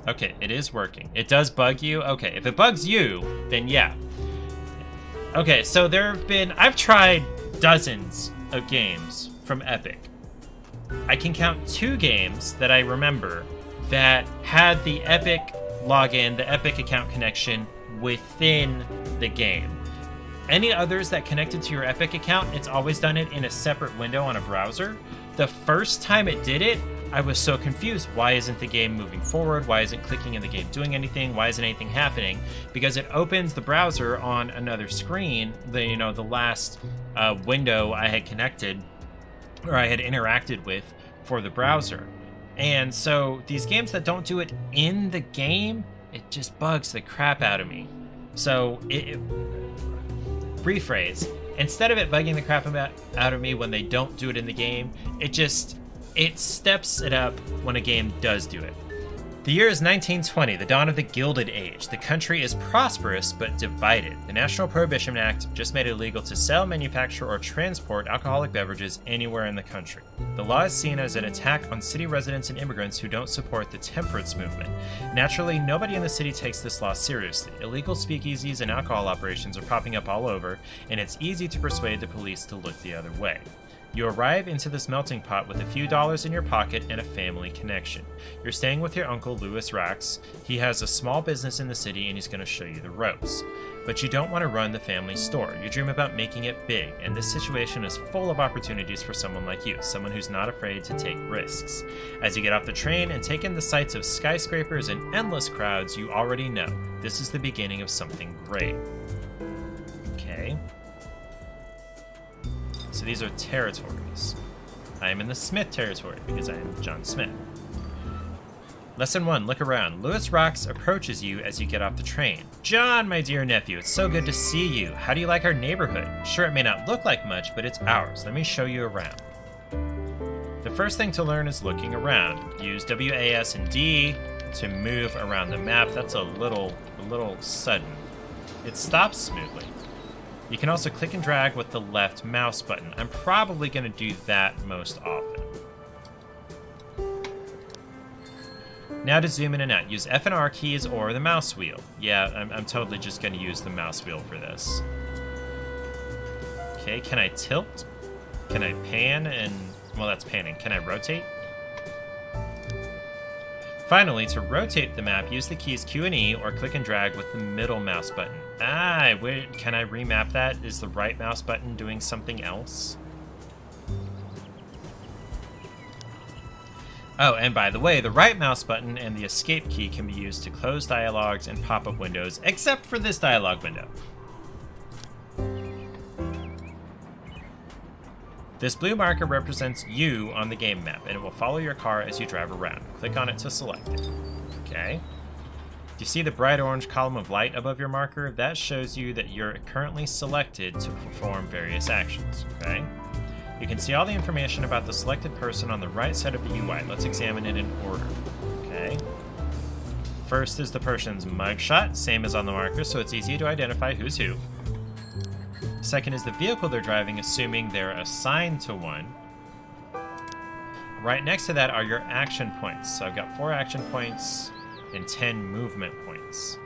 Okay, it is working. It does bug you? Okay, if it bugs you, then yeah. Okay, so I've tried dozens of games from Epic. I can count 2 games that I remember that had the Epic login, the Epic account connection within the game. Any others that connected to your Epic account, it's always done it in a separate window on a browser. The first time it did it, I was so confused. Why isn't the game moving forward? Why isn't clicking in the game doing anything? Why isn't anything happening? Because it opens the browser on another screen, the last window I had connected or I had interacted with for the browser. And so these games that don't do it in the game, it just bugs the crap out of me. So rephrase, instead of it bugging the crap out of me when they don't do it in the game, it steps it up when a game does do it. The year is 1920, the dawn of the Gilded Age. The country is prosperous but divided. The National Prohibition Act just made it illegal to sell, manufacture, or transport alcoholic beverages anywhere in the country. The law is seen as an attack on city residents and immigrants who don't support the temperance movement. Naturally, nobody in the city takes this law seriously. Illegal speakeasies and alcohol operations are popping up all over, and it's easy to persuade the police to look the other way. You arrive into this melting pot with a few dollars in your pocket and a family connection. You're staying with your uncle, Louis Rax. He has a small business in the city and he's going to show you the ropes. But you don't want to run the family store. You dream about making it big, and this situation is full of opportunities for someone like you, someone who's not afraid to take risks. As you get off the train and take in the sights of skyscrapers and endless crowds, you already know this is the beginning of something great. Okay. So these are territories. I am in the Smith territory because I am John Smith. Lesson 1, look around. Louis Rax approaches you as you get off the train. John, my dear nephew, it's so good to see you. How do you like our neighborhood? Sure, it may not look like much, but it's ours. Let me show you around. The first thing to learn is looking around. Use WAS and D to move around the map. That's a little sudden. It stops smoothly. You can also click and drag with the left mouse button. I'm probably going to do that most often. Now to zoom in and out, use F and R keys or the mouse wheel. Yeah, I'm totally just going to use the mouse wheel for this. Okay, can I tilt? Can I pan and... well, that's panning. Can I rotate? Finally, to rotate the map, use the keys Q and E or click and drag with the middle mouse button. Wait, can I remap that? Is the right mouse button doing something else? Oh, and by the way, the right mouse button and the escape key can be used to close dialogues and pop-up windows, except for this dialogue window. This blue marker represents you on the game map, and it will follow your car as you drive around. Click on it to select it. Okay. Do you see the bright orange column of light above your marker? That shows you that you're currently selected to perform various actions. Okay. You can see all the information about the selected person on the right side of the UI. Let's examine it in order. Okay. First is the person's mugshot, same as on the marker, so it's easy to identify who's who. Second is the vehicle they're driving, assuming they're assigned to one. Right next to that are your action points. So I've got 4 action points and 10 movement points.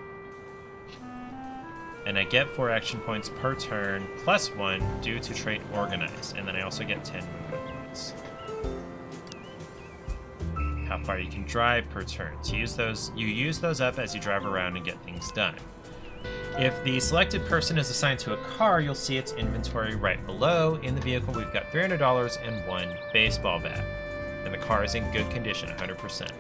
And I get 4 action points per turn, plus 1 due to trait organized. And then I also get 10 movement points. How far you can drive per turn. To use those, you use those up as you drive around and get things done. If the selected person is assigned to a car, you'll see its inventory right below. In the vehicle, we've got $300 and 1 baseball bat. And the car is in good condition, 100%.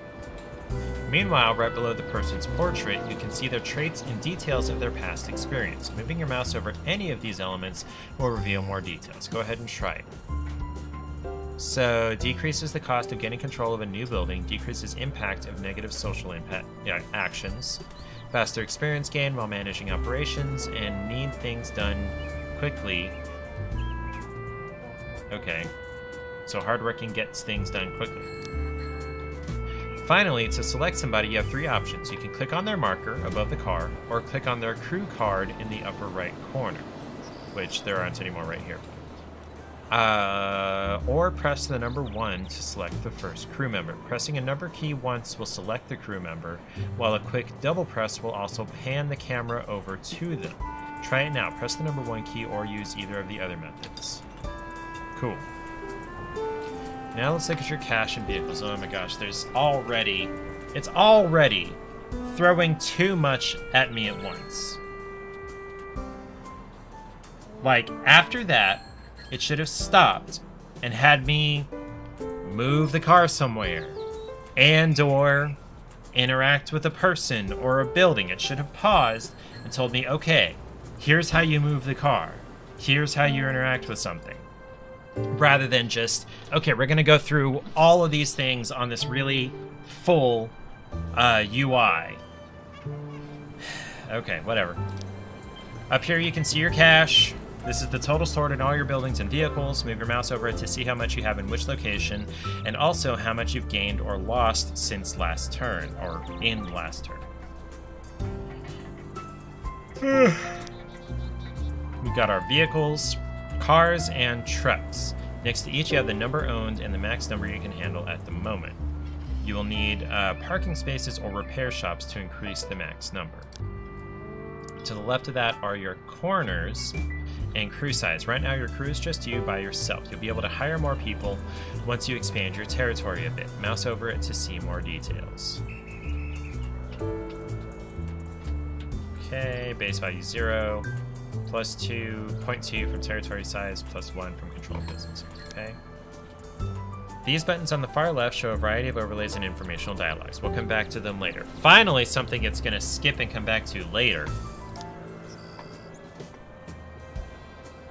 Meanwhile, right below the person's portrait, you can see their traits and details of their past experience. Moving your mouse over any of these elements will reveal more details. Go ahead and try it. So, decreases the cost of getting control of a new building, decreases impact of negative social actions, faster experience gain while managing operations, and need things done quickly. Okay, so hardworking gets things done quickly. Finally, to select somebody, you have 3 options. You can click on their marker above the car, or click on their crew card in the upper right corner, which there aren't any more right here. Or press the number 1 to select the first crew member. Pressing a number key once will select the crew member, while a quick double press will also pan the camera over to them. Try it now. Press the number 1 key or use either of the other methods. Cool. Now let's look at your cash and vehicles. Oh my gosh, it's already throwing too much at me at once. Like, after that, it should have stopped and had me move the car somewhere and or interact with a person or a building. It should have paused and told me, okay, here's how you move the car. Here's how you interact with something. Rather than just, okay, we're going to go through all of these things on this really full UI. Okay, whatever. Up here you can see your cash. This is the total stored in all your buildings and vehicles. Move your mouse over it to see how much you have in which location, and also how much you've gained or lost since last turn, or in last turn. We've got our vehicles, cars, and trucks. Next to each you have the number owned and the max number you can handle at the moment. You will need parking spaces or repair shops to increase the max number. To the left of that are your corners and crew size. Right now your crew is just you by yourself. You'll be able to hire more people once you expand your territory a bit. Mouse over it to see more details. Okay, base value 0, plus 2, 0.2 from territory size, plus 1 from control business. Okay. These buttons on the far left show a variety of overlays and informational dialogues. We'll come back to them later. Finally, something it's going to skip and come back to later.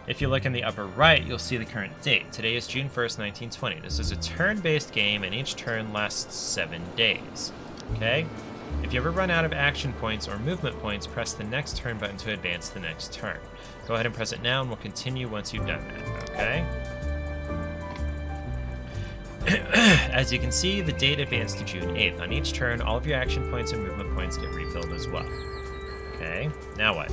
If you look in the upper right, you'll see the current date. Today is June 1st, 1920. This is a turn-based game, and each turn lasts 7 days. Okay? If you ever run out of action points or movement points, press the next turn button to advance the next turn. Go ahead and press it now, and we'll continue once you've done that. Okay? As you can see, the date advanced to June 8th. On each turn, all of your action points and movement points get refilled as well. Okay? Now what?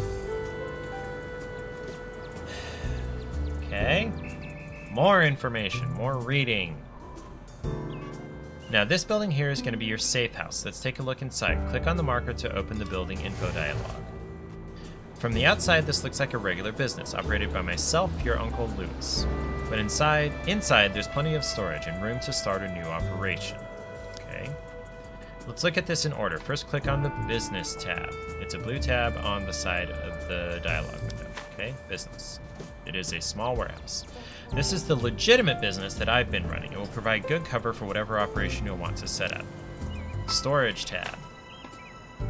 Okay, more information, more reading. Now this building here is going to be your safe house. Let's take a look inside. Click on the marker to open the building info dialog. From the outside, this looks like a regular business operated by myself, your Uncle Lewis. But inside there's plenty of storage and room to start a new operation. Okay, let's look at this in order. First, click on the business tab. It's a blue tab on the side of the dialog window. Okay, business. It is a small warehouse. This is the legitimate business that I've been running. It will provide good cover for whatever operation you'll want to set up. Storage tab.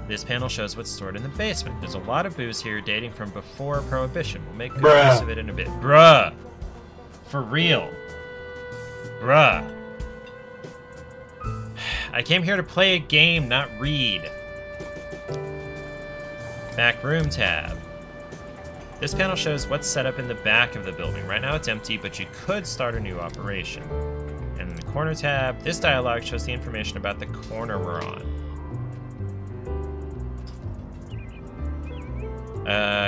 This panel shows what's stored in the basement. There's a lot of booze here dating from before Prohibition. We'll make good use of it in a bit. Bruh! For real. Bruh. I came here to play a game, not read. Back room tab. This panel shows what's set up in the back of the building. Right now it's empty, but you could start a new operation. And in the corner tab, this dialog shows the information about the corner we're on.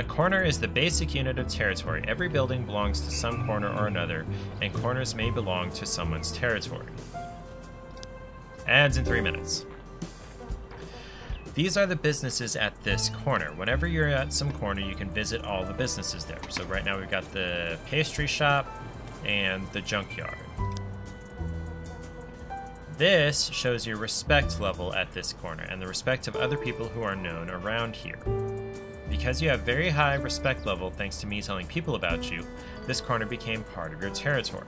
Corner is the basic unit of territory. Every building belongs to some corner or another, and corners may belong to someone's territory. Ads in 3 minutes. These are the businesses at this corner. Whenever you're at some corner, you can visit all the businesses there. So right now we've got the pastry shop and the junkyard. This shows your respect level at this corner and the respect of other people who are known around here. Because you have very high respect level thanks to me telling people about you, this corner became part of your territory.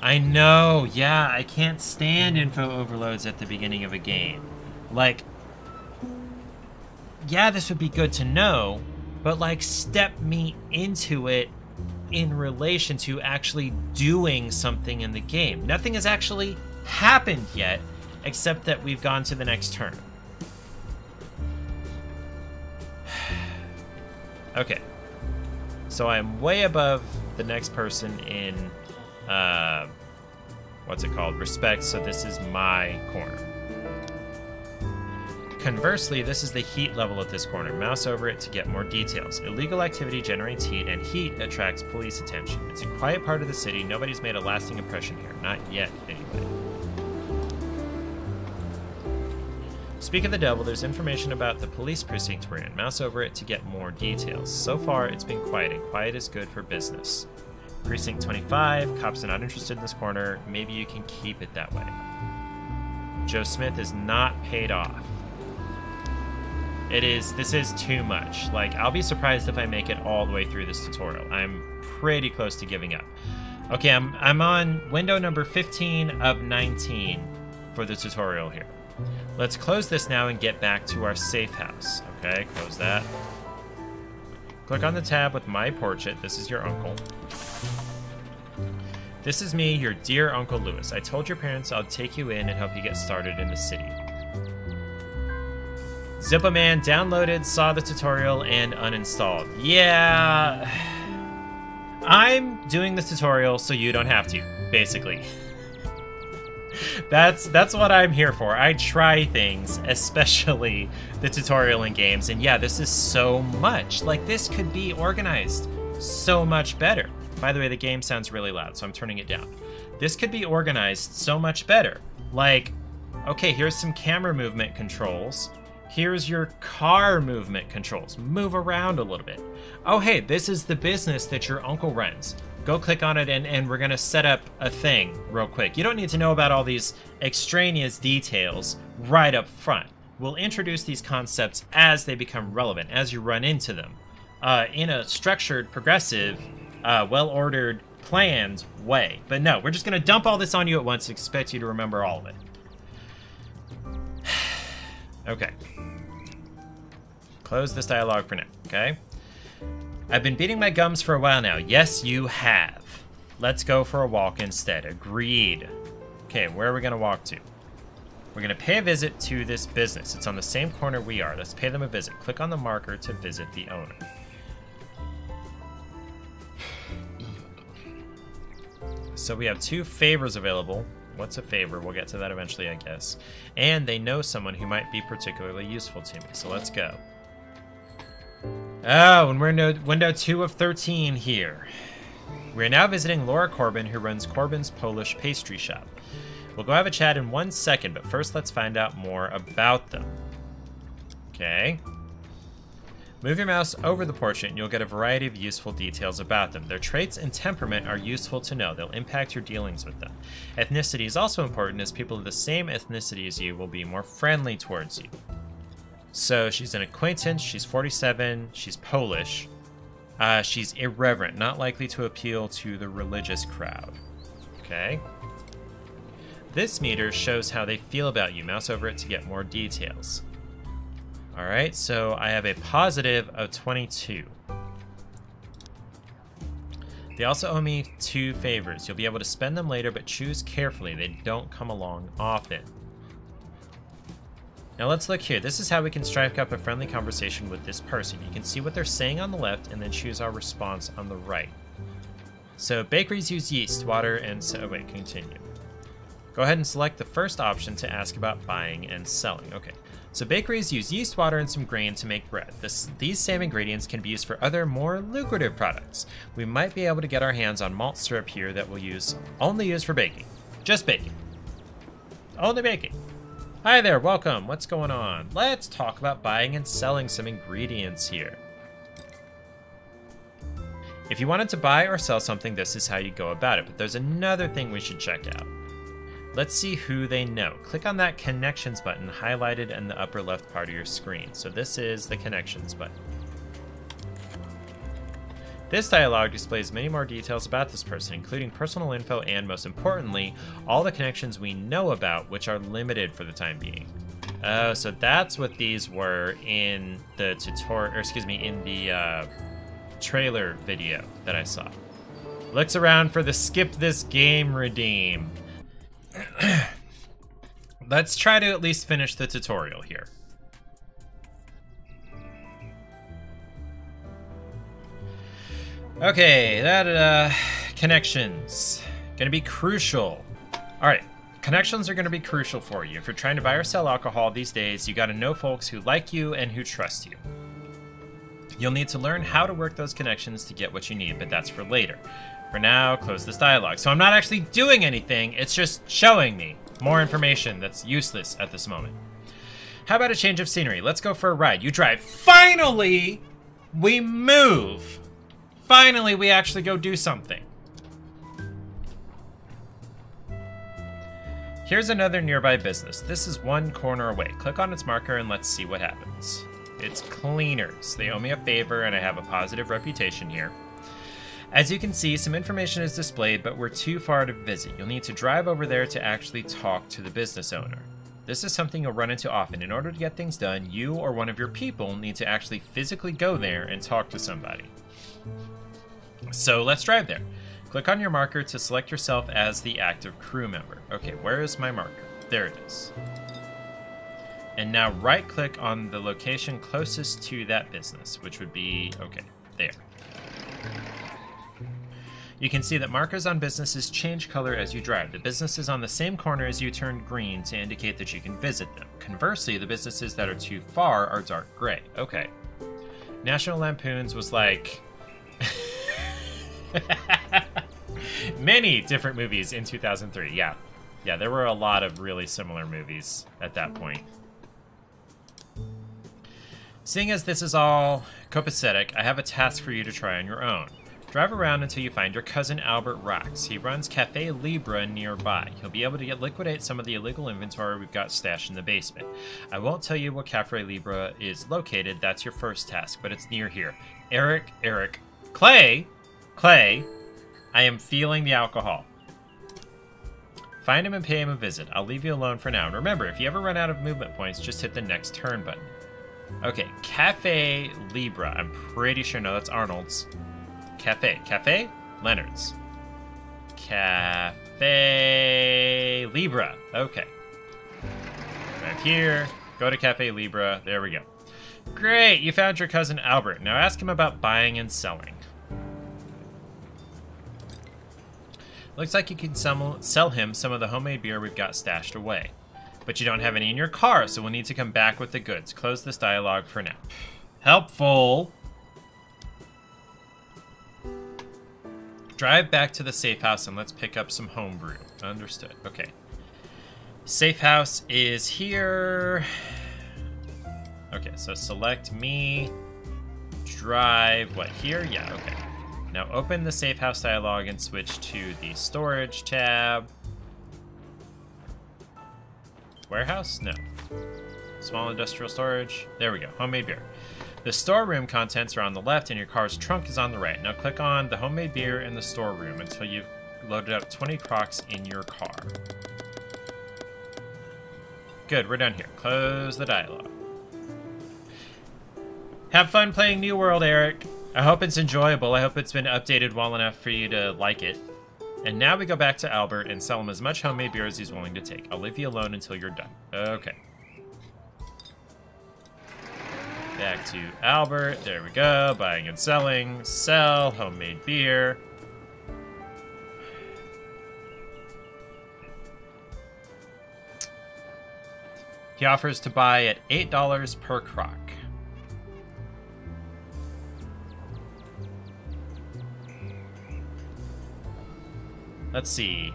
I know, yeah, I can't stand info overloads at the beginning of a game. Like, yeah, this would be good to know, but like step me into it in relation to actually doing something in the game. Nothing has actually happened yet, except that we've gone to the next turn. Okay, so I'm way above the next person in, what's it called? Respect, so this is my corner. Conversely, this is the heat level at this corner. Mouse over it to get more details. Illegal activity generates heat, and heat attracts police attention. It's a quiet part of the city. Nobody's made a lasting impression here. Not yet, anyway. Speak of the devil, there's information about the police precinct we're in. Mouse over it to get more details. So far, it's been quiet, and quiet is good for business. Precinct 25, cops are not interested in this corner. Maybe you can keep it that way. Joe Smith is not paid off. This is too much. Like, I'll be surprised if I make it all the way through this tutorial. I'm pretty close to giving up. Okay, I'm on window number 15 of 19 for the tutorial here. Let's close this now and get back to our safe house. Okay, close that. Click on the tab with my portrait. This is your uncle. This is me, your dear Uncle Lewis. I told your parents I'd take you in and help you get started in the city. Zippoman downloaded, saw the tutorial, and uninstalled. Yeah, I'm doing this tutorial so you don't have to, basically. That's what I'm here for. I try things, especially the tutorial in games, and yeah, this is so much. Like, this could be organized so much better. By the way, the game sounds really loud, so I'm turning it down. This could be organized so much better. Like, okay, here's some camera movement controls. Here's your car movement controls. Move around a little bit. Oh, hey, this is the business that your uncle runs. Go click on it and we're gonna set up a thing real quick. You don't need to know about all these extraneous details right up front. We'll introduce these concepts as they become relevant, as you run into them, in a structured, progressive, well-ordered, planned way. But no, we're just gonna dump all this on you at once and expect you to remember all of it. Okay. Close this dialogue for now, okay? I've been beating my gums for a while now. Yes, you have. Let's go for a walk instead. Agreed. Okay, where are we gonna walk to? We're gonna pay a visit to this business. It's on the same corner we are. Let's pay them a visit. Click on the marker to visit the owner. So we have 2 favors available. What's a favor? We'll get to that eventually, I guess. And they know someone who might be particularly useful to me. So let's go. Oh, and we're in window 2 of 13 here. We're now visiting Laura Corbin, who runs Corbin's Polish pastry shop. We'll go have a chat in 1 second, but first let's find out more about them. Okay. Move your mouse over the portrait and you'll get a variety of useful details about them. Their traits and temperament are useful to know. They'll impact your dealings with them. Ethnicity is also important, as people of the same ethnicity as you will be more friendly towards you. So she's an acquaintance, she's 47, she's Polish. She's irreverent, not likely to appeal to the religious crowd. Okay. This meter shows how they feel about you. Mouse over it to get more details. Alright, so I have a positive of 22. They also owe me 2 favors. You'll be able to spend them later, but choose carefully. They don't come along often. Now let's look here. This is how we can strike up a friendly conversation with this person. You can see what they're saying on the left and then choose our response on the right. So bakeries use yeast, water, and so... Oh, wait, continue. Go ahead and select the first option to ask about buying and selling. Okay. So bakeries use yeast, water, and some grain to make bread. These same ingredients can be used for other, more lucrative products. We might be able to get our hands on malt syrup here that we'll only use for baking. Just baking. Only baking. Hi there, welcome. What's going on? Let's talk about buying and selling some ingredients here. If you wanted to buy or sell something, this is how you go about it. But there's another thing we should check out. Let's see who they know. Click on that connections button highlighted in the upper left part of your screen. So this is the connections button. This dialog displays many more details about this person, including personal info and, most importantly, all the connections we know about, which are limited for the time being. Oh, so that's what these were in the tutorial, or excuse me, in the trailer video that I saw. Looks around for the skip this game redeem. Let's try to at least finish the tutorial here. Okay, connections. Gonna be crucial. All right, Connections are going to be crucial for you. If you're trying to buy or sell alcohol these days, you got to know folks who like you and who trust you. You'll need to learn how to work those connections to get what you need, but that's for later. For now, close this dialogue. So I'm not actually doing anything, it's just showing me more information that's useless at this moment. How about a change of scenery? Let's go for a ride. You drive. Finally, we move. Finally, we actually go do something. Here's another nearby business. This is one corner away. Click on its marker and let's see what happens. It's Cleaners. They owe me a favor and I have a positive reputation here. As you can see, some information is displayed, but we're too far to visit. You'll need to drive over there to actually talk to the business owner. This is something you'll run into often. In order to get things done, you or one of your people need to actually physically go there and talk to somebody. So let's drive there. Click on your marker to select yourself as the active crew member. Okay, where is my marker? There it is. And now right-click on the location closest to that business, which would be, okay, there. You can see that markers on businesses change color as you drive. The businesses on the same corner as you turn green to indicate that you can visit them. Conversely, the businesses that are too far are dark gray. Okay. National Lampoon's was like... many different movies in 2003, yeah. Yeah, there were a lot of really similar movies at that point. Seeing as this is all copacetic, I have a task for you to try on your own. Drive around until you find your cousin Albert Rax. He runs Cafe Libra nearby. He'll be able to liquidate some of the illegal inventory we've got stashed in the basement. I won't tell you where Cafe Libra is located, that's your first task, but it's near here. Eric, Clay, I am feeling the alcohol. Find him and pay him a visit. I'll leave you alone for now. And remember, if you ever run out of movement points, just hit the next turn button. Okay, Cafe Libra. I'm pretty sure, no, that's Arnold's. Cafe? Leonard's. Cafe Libra. Okay. Right here. Go to Cafe Libra. There we go. Great, you found your cousin Albert. Now ask him about buying and selling. Looks like you can sell him some of the homemade beer we've got stashed away. But you don't have any in your car, so we'll need to come back with the goods. Close this dialogue for now. Helpful. Drive back to the safe house and let's pick up some homebrew. Understood. Okay. Safe house is here. Okay, so select me. Drive, what, here? Yeah, okay. Now open the safe house dialog and switch to the storage tab. Warehouse? No. Small industrial storage. There we go. Homemade beer. The storeroom contents are on the left and your car's trunk is on the right. Now click on the homemade beer in the storeroom until you've loaded up 20 crocks in your car. Good, we're done here. Close the dialogue. Have fun playing New World, Eric. I hope it's enjoyable. I hope it's been updated well enough for you to like it. And now we go back to Albert and sell him as much homemade beer as he's willing to take. I'll leave you alone until you're done. Okay. Back to Albert. There we go. Buying and selling. Sell homemade beer. He offers to buy at $8 per crock. Let's see.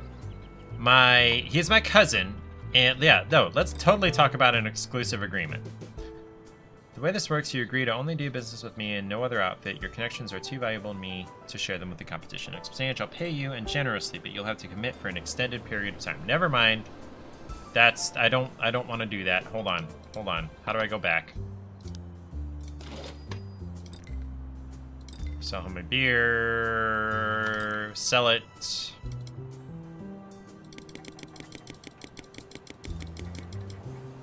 He's my cousin, and yeah, no, let's totally talk about an exclusive agreement. The way this works, you agree to only do business with me and no other outfit. Your connections are too valuable to me to share them with the competition. Exchange, I'll pay you and generously, but you'll have to commit for an extended period of time. Never mind. I don't want to do that. Hold on. How do I go back? Sell homemade beer. Sell it.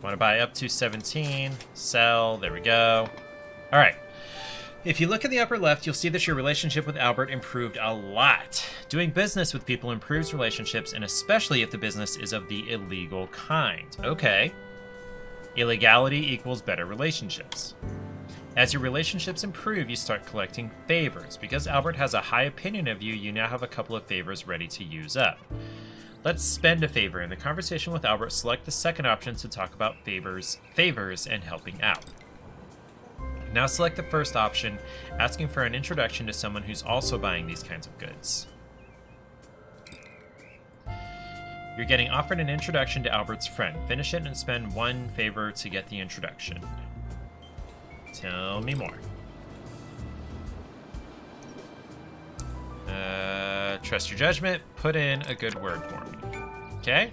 Want to buy up to 17. Sell. There we go. All right. If you look in the upper left, you'll see that your relationship with Albert improved a lot. Doing business with people improves relationships, and especially if the business is of the illegal kind. Okay. Illegality equals better relationships. As your relationships improve, you start collecting favors. Because Albert has a high opinion of you, you now have a couple of favors ready to use up. Let's spend a favor. In the conversation with Albert, select the second option to talk about favors and helping out. Now select the first option, asking for an introduction to someone who's also buying these kinds of goods. You're getting offered an introduction to Albert's friend. Finish it and spend one favor to get the introduction. Tell me more. Trust your judgment. Put in a good word for me. Okay?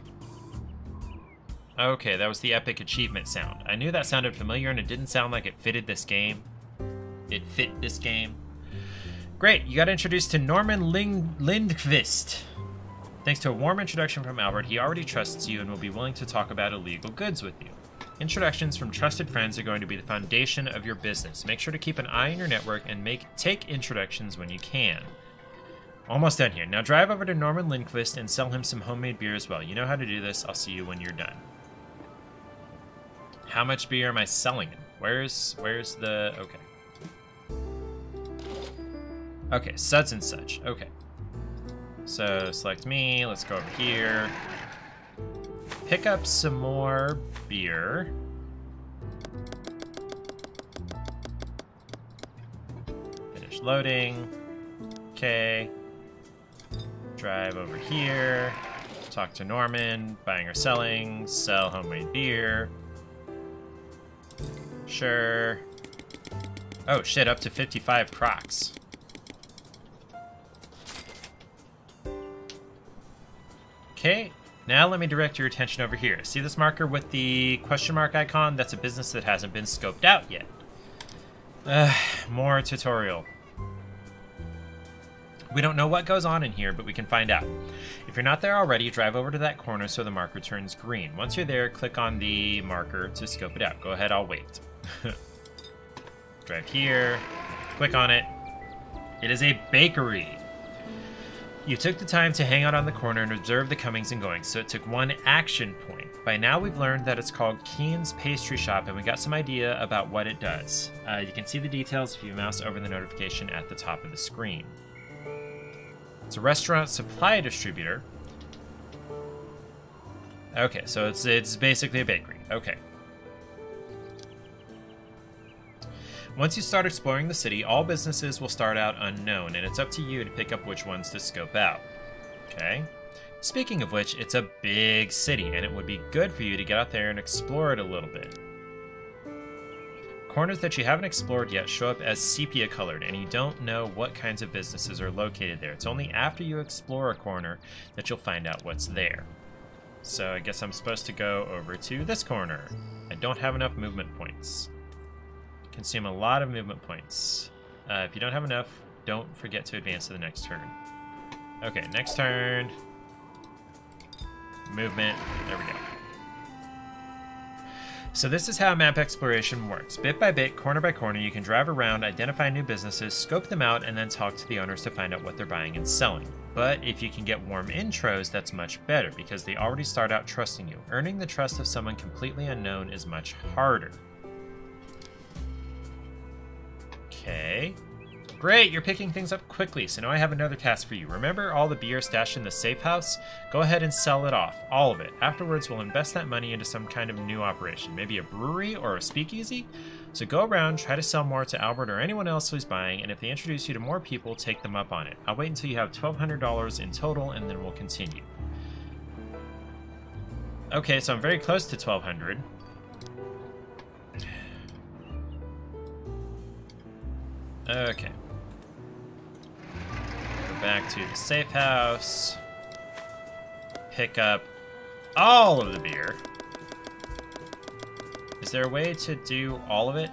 Okay, that was the epic achievement sound. I knew that sounded familiar and it didn't sound like it fitted this game. It fit this game. Great, you got introduced to Norman Lindqvist. Thanks to a warm introduction from Albert, he already trusts you and will be willing to talk about illegal goods with you. Introductions from trusted friends are going to be the foundation of your business. Make sure to keep an eye on your network and take introductions when you can. Almost done here. Now drive over to Norman Lindqvist and sell him some homemade beer as well. You know how to do this. I'll see you when you're done. How much beer am I selling him? Where's the... Okay. Okay, such and such. Okay. So select me. Let's go over here. Pick up some more beer. Finish loading. Okay. Drive over here. Talk to Norman. Buying or selling. Sell homemade beer. Sure. Oh shit, up to 55 Crocs. Okay, now let me direct your attention over here. See this marker with the question mark icon? That's a business that hasn't been scoped out yet. More tutorial. We don't know what goes on in here, but we can find out. If you're not there already, drive over to that corner so the marker turns green. Once you're there, click on the marker to scope it out. Go ahead, I'll wait. Drive here, click on it. It is a bakery. You took the time to hang out on the corner and observe the comings and goings, so it took one action point. By now we've learned that it's called Keen's Pastry Shop, and we got some idea about what it does. You can see the details if you mouse over the notification at the top of the screen. It's a restaurant supply distributor. Okay, so it's basically a bakery. Okay. Once you start exploring the city, all businesses will start out unknown, and it's up to you to pick up which ones to scope out. Okay. Speaking of which, it's a big city, and it would be good for you to get out there and explore it a little bit. Corners that you haven't explored yet show up as sepia colored, and you don't know what kinds of businesses are located there. It's only after you explore a corner that you'll find out what's there. So I guess I'm supposed to go over to this corner. I don't have enough movement points. Consume a lot of movement points. If you don't have enough, don't forget to advance to the next turn. Okay, next turn. Movement. There we go. So this is how map exploration works. Bit by bit, corner by corner, you can drive around, identify new businesses, scope them out, and then talk to the owners to find out what they're buying and selling. But if you can get warm intros, that's much better, because they already start out trusting you. Earning the trust of someone completely unknown is much harder. Okay. Great, you're picking things up quickly, so now I have another task for you. Remember all the beer stashed in the safe house? Go ahead and sell it off, all of it. Afterwards, we'll invest that money into some kind of new operation, maybe a brewery or a speakeasy. So go around, try to sell more to Albert or anyone else who's buying, and if they introduce you to more people, take them up on it. I'll wait until you have $1,200 in total, and then we'll continue. Okay, so I'm very close to 1,200. Okay. Back to the safe house. Pick up all of the beer. Is there a way to do all of it?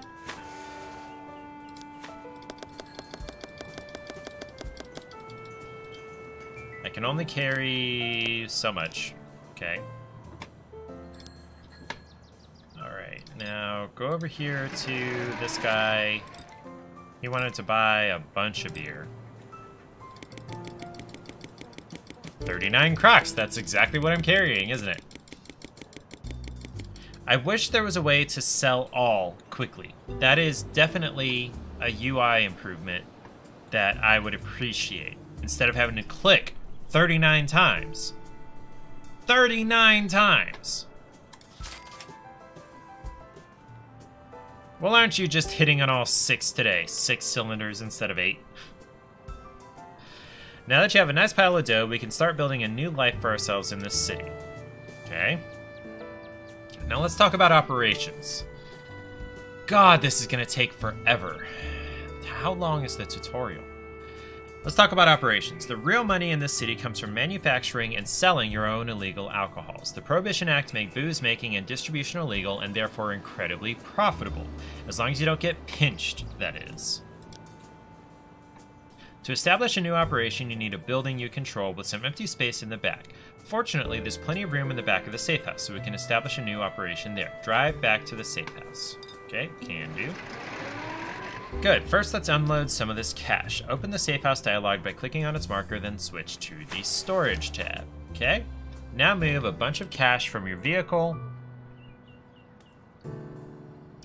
I can only carry so much. Okay. Alright, now go over here to this guy. He wanted to buy a bunch of beer. 39 Crocs, that's exactly what I'm carrying, isn't it? I wish there was a way to sell all quickly. That is definitely a UI improvement that I would appreciate. Instead of having to click 39 times. 39 times. Well, aren't you just hitting on all 6 today? 6 cylinders instead of 8. Now that you have a nice pile of dough, we can start building a new life for ourselves in this city. Okay. Now let's talk about operations. God, this is going to take forever. How long is the tutorial? Let's talk about operations. The real money in this city comes from manufacturing and selling your own illegal alcohols. The Prohibition Act make booze making and distribution illegal and therefore incredibly profitable. As long as you don't get pinched, that is. To establish a new operation, you need a building you control with some empty space in the back. Fortunately, there's plenty of room in the back of the safe house, so we can establish a new operation there. Drive back to the safe house. Okay, can do. Good. First, let's unload some of this cash. Open the safe house dialog by clicking on its marker, then switch to the storage tab. Okay? Now move a bunch of cash from your vehicle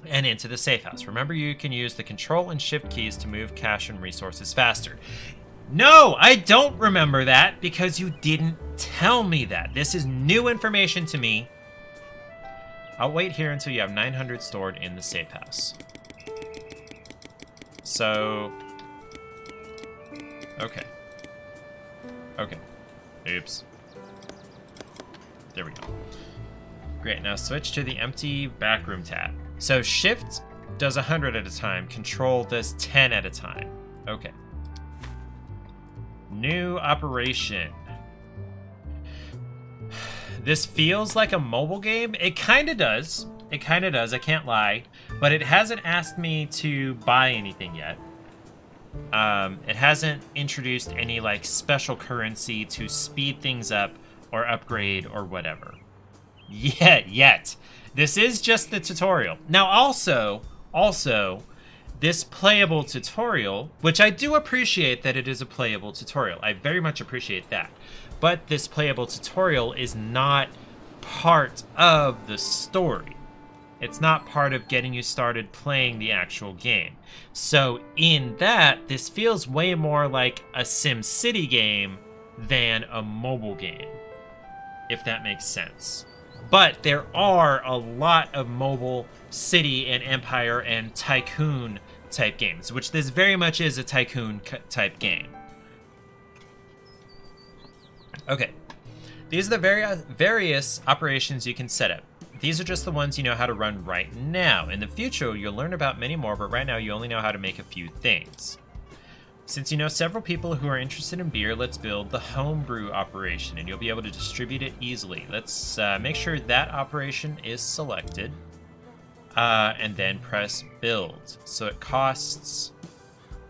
and into the safe house. Remember, you can use the control and shift keys to move cash and resources faster. No, I don't remember that because you didn't tell me that. This is new information to me. I'll wait here until you have 900 stored in the safe house. So, okay. Okay. Oops. There we go. Great, now switch to the empty backroom tab. So shift does 100 at a time, control does 10 at a time. Okay. New operation. This feels like a mobile game. It kind of does. It kind of does, I can't lie. But it hasn't asked me to buy anything yet. It hasn't introduced any like special currency to speed things up or upgrade or whatever. Yet. This is just the tutorial. Now also, this playable tutorial, which I do appreciate that it is a playable tutorial. I very much appreciate that. But this playable tutorial is not part of the story. It's not part of getting you started playing the actual game. So in that, this feels way more like a SimCity game than a mobile game, if that makes sense. But there are a lot of mobile city and empire and tycoon type games, which this very much is a tycoon type game. Okay, these are the various operations you can set up. These are just the ones you know how to run right now. In the future, you'll learn about many more, but right now you only know how to make a few things. Since you know several people who are interested in beer, let's build the homebrew operation, and you'll be able to distribute it easily. Let's make sure that operation is selected, and then press build. So it costs...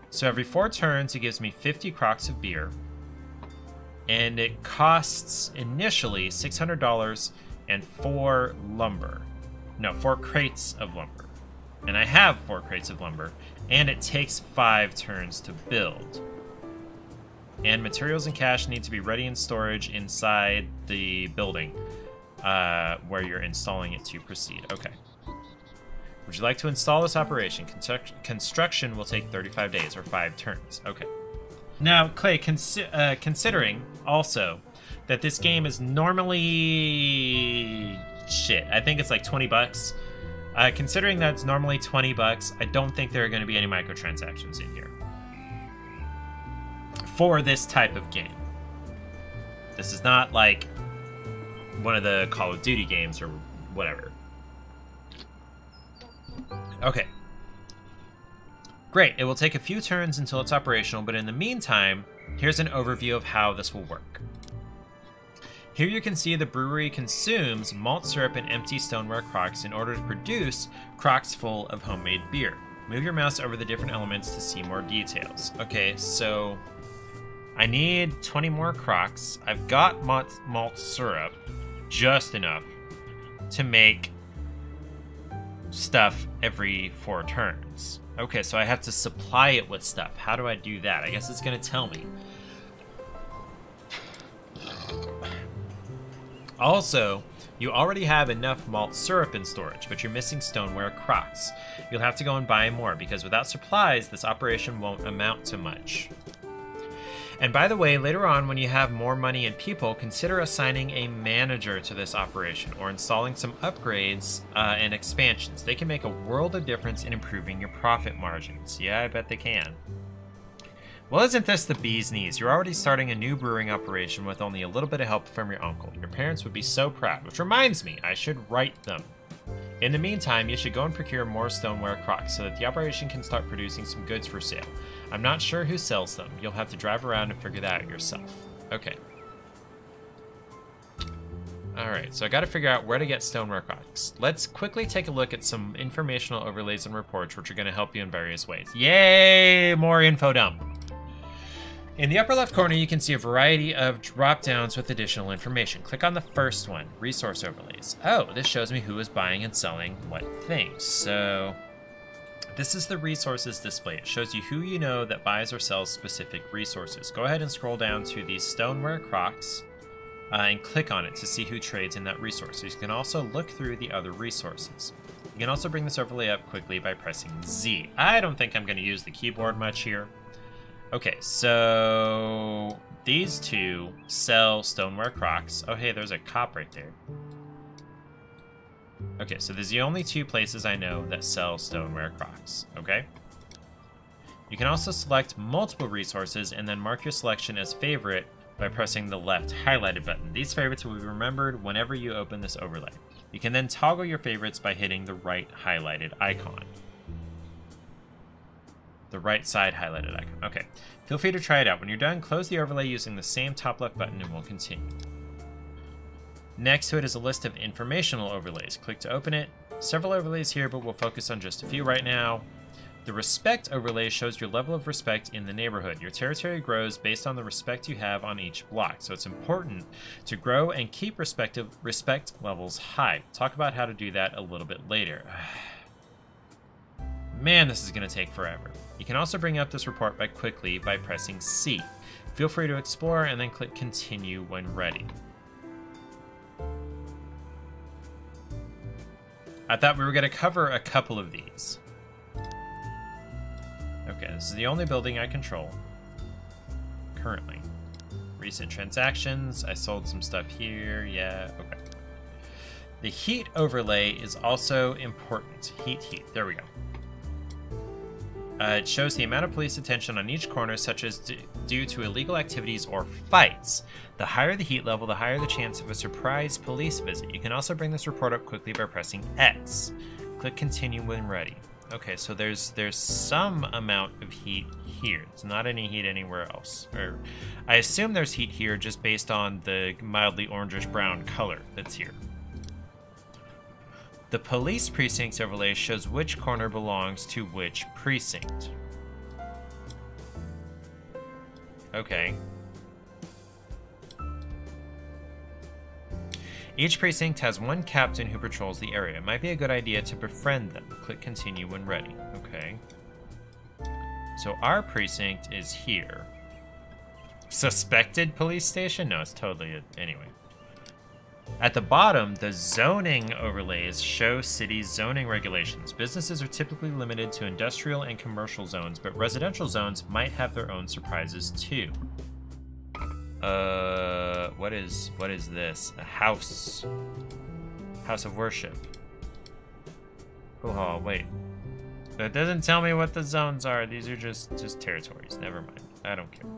So every 4 turns, it gives me 50 crocks of beer, and it costs initially $600 and 4 lumber. No, 4 crates of lumber. And I have 4 crates of lumber, and it takes 5 turns to build. And materials and cash need to be ready in storage inside the building where you're installing it to proceed. Okay. Would you like to install this operation? Construction will take 35 days or 5 turns. Okay. Now, Clay, considering also that this game is normally... Shit, I think it's like 20 bucks. Considering that it's normally 20 bucks, I don't think there are going to be any microtransactions in here for this type of game. This is not like one of the Call of Duty games or whatever. Okay. Great, it will take a few turns until it's operational, but in the meantime, here's an overview of how this will work. Here you can see the brewery consumes malt syrup and empty stoneware crocks in order to produce crocks full of homemade beer. Move your mouse over the different elements to see more details. Okay, so I need 20 more crocks. I've got malt syrup, just enough to make stuff every 4 turns. Okay, so I have to supply it with stuff. How do I do that? I guess it's gonna tell me. Also, you already have enough malt syrup in storage, but you're missing stoneware crocks. You'll have to go and buy more, because without supplies, this operation won't amount to much. And by the way, later on, when you have more money and people, consider assigning a manager to this operation or installing some upgrades and expansions. They can make a world of difference in improving your profit margins. Yeah, I bet they can. Well, isn't this the bee's knees? You're already starting a new brewing operation with only a little bit of help from your uncle. Your parents would be so proud, which reminds me, I should write them. In the meantime, you should go and procure more stoneware crocks so that the operation can start producing some goods for sale. I'm not sure who sells them. You'll have to drive around and figure that out yourself. Okay. Alright, so I gotta figure out where to get stoneware crocks. Let's quickly take a look at some informational overlays and reports which are gonna help you in various ways. Yay! More info dump! In the upper left corner, you can see a variety of drop-downs with additional information. Click on the first one, Resource Overlays. Oh, this shows me who is buying and selling what things. So this is the resources display. It shows you who you know that buys or sells specific resources. Go ahead and scroll down to the stoneware crocks and click on it to see who trades in that resource. You can also look through the other resources. You can also bring this overlay up quickly by pressing Z. I don't think I'm going to use the keyboard much here. Okay, so these two sell stoneware crocks. Oh, hey, there's a cop right there. Okay, so there's the only two places I know that sell stoneware crocks, okay? You can also select multiple resources and then mark your selection as favorite by pressing the left highlighted button. These favorites will be remembered whenever you open this overlay. You can then toggle your favorites by hitting the right highlighted icon. The right side highlighted icon. Okay. Feel free to try it out. When you're done, close the overlay using the same top left button and we'll continue. Next to it is a list of informational overlays. Click to open it. Several overlays here, but we'll focus on just a few right now. The respect overlay shows your level of respect in the neighborhood. Your territory grows based on the respect you have on each block, so it's important to grow and keep respect levels high. Talk about how to do that a little bit later. Man, this is going to take forever. You can also bring up this report by pressing C. Feel free to explore and then click continue when ready. I thought we were going to cover a couple of these. Okay, this is the only building I control currently. Recent transactions. I sold some stuff here. Yeah, okay. The heat overlay is also important. Heat. There we go. It shows the amount of police attention on each corner, such as due to illegal activities or fights. The higher the heat level, the higher the chance of a surprise police visit. You can also bring this report up quickly by pressing X. Click continue when ready. Okay, so there's some amount of heat here. There's not any heat anywhere else. Or I assume there's heat here just based on the mildly orangish brown color that's here. The police precincts overlay shows which corner belongs to which precinct. Okay. Each precinct has one captain who patrols the area. It might be a good idea to befriend them. Click continue when ready. Okay. So our precinct is here. Suspected police station? No, it's totally it. Anyway. At the bottom, the zoning overlays show city zoning regulations. Businesses are typically limited to industrial and commercial zones, but residential zones might have their own surprises too. What is this? A house. House of worship. Oh, wait. That doesn't tell me what the zones are. These are just territories. Never mind. I don't care.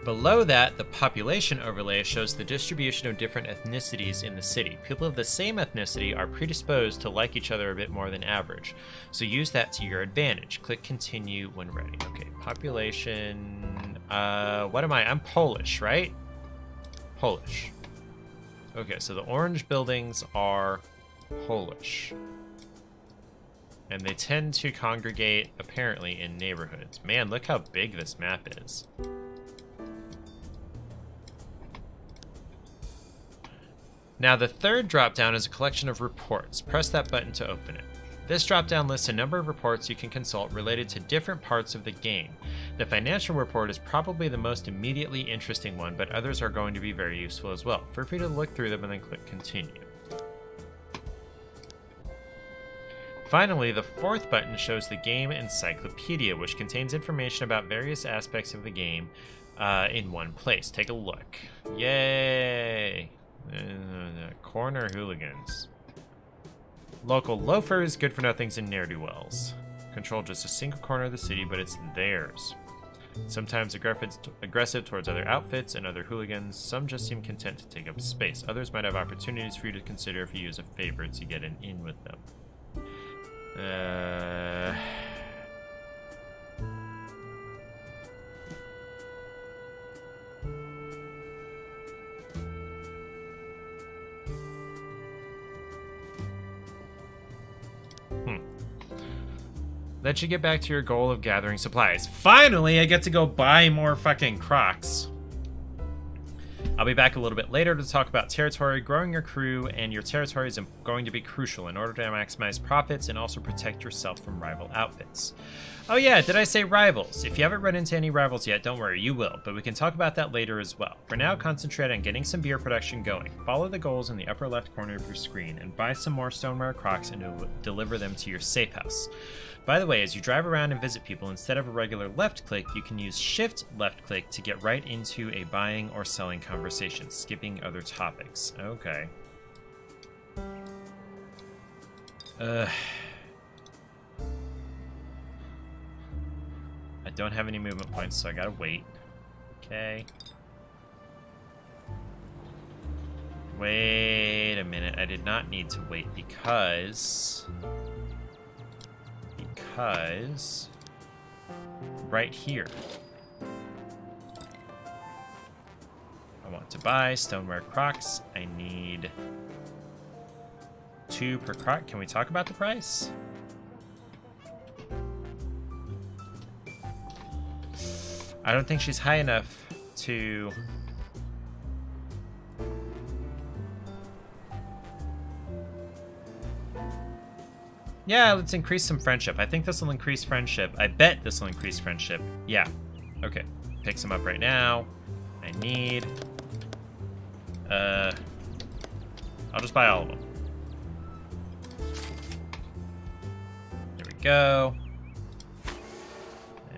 Below that, the population overlay shows the distribution of different ethnicities in the city. People of the same ethnicity are predisposed to like each other a bit more than average, so use that to your advantage. Click continue when ready. Okay, population... what am I? I'm Polish, right? Polish. Okay, so the orange buildings are Polish. And they tend to congregate, apparently, in neighborhoods. Man, look how big this map is. Now the third drop-down is a collection of reports. Press that button to open it. This drop-down lists a number of reports you can consult related to different parts of the game. The financial report is probably the most immediately interesting one, but others are going to be very useful as well. Feel free to look through them and then click continue. Finally, the fourth button shows the game encyclopedia, which contains information about various aspects of the game in one place. Take a look. Yay! Corner hooligans. Local loafers, good for nothings, and ne'er-do-wells. Control just a single corner of the city, but it's theirs. Sometimes aggressive towards other outfits and other hooligans. Some just seem content to take up space. Others might have opportunities for you to consider if you use a favorite to get an in with them. Let you get back to your goal of gathering supplies. Finally, I get to go buy more fucking Crocs. I'll be back a little bit later to talk about territory. Growing your crew and your territory is going to be crucial in order to maximize profits and also protect yourself from rival outfits. Oh yeah, did I say rivals? If you haven't run into any rivals yet, don't worry, you will, but we can talk about that later as well. For now, concentrate on getting some beer production going. Follow the goals in the upper left corner of your screen and buy some more stoneware Crocs and deliver them to your safe house. By the way, as you drive around and visit people, instead of a regular left click, you can use shift left click to get right into a buying or selling conversation, skipping other topics. Okay. I don't have any movement points, so I gotta wait. Okay. Wait a minute. I did not need to wait because right here, I want to buy stoneware Crocs. I need 2 per Croc. Can we talk about the price? I don't think she's high enough to... Yeah, let's increase some friendship. I think this will increase friendship. I bet this will increase friendship. Yeah. Okay. Pick some up right now. I need... I'll just buy all of them. There we go.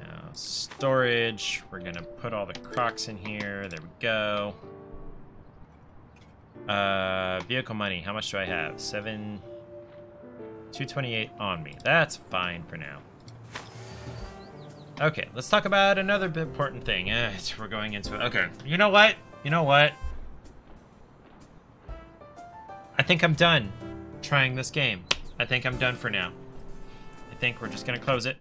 Now, storage. We're gonna put all the Crocs in here. There we go. Vehicle money. How much do I have? 228 on me. That's fine for now. Okay, let's talk about another important thing. We're going into it. Okay, you know what? I think I'm done trying this game. I think I'm done for now. I think we're just gonna close it.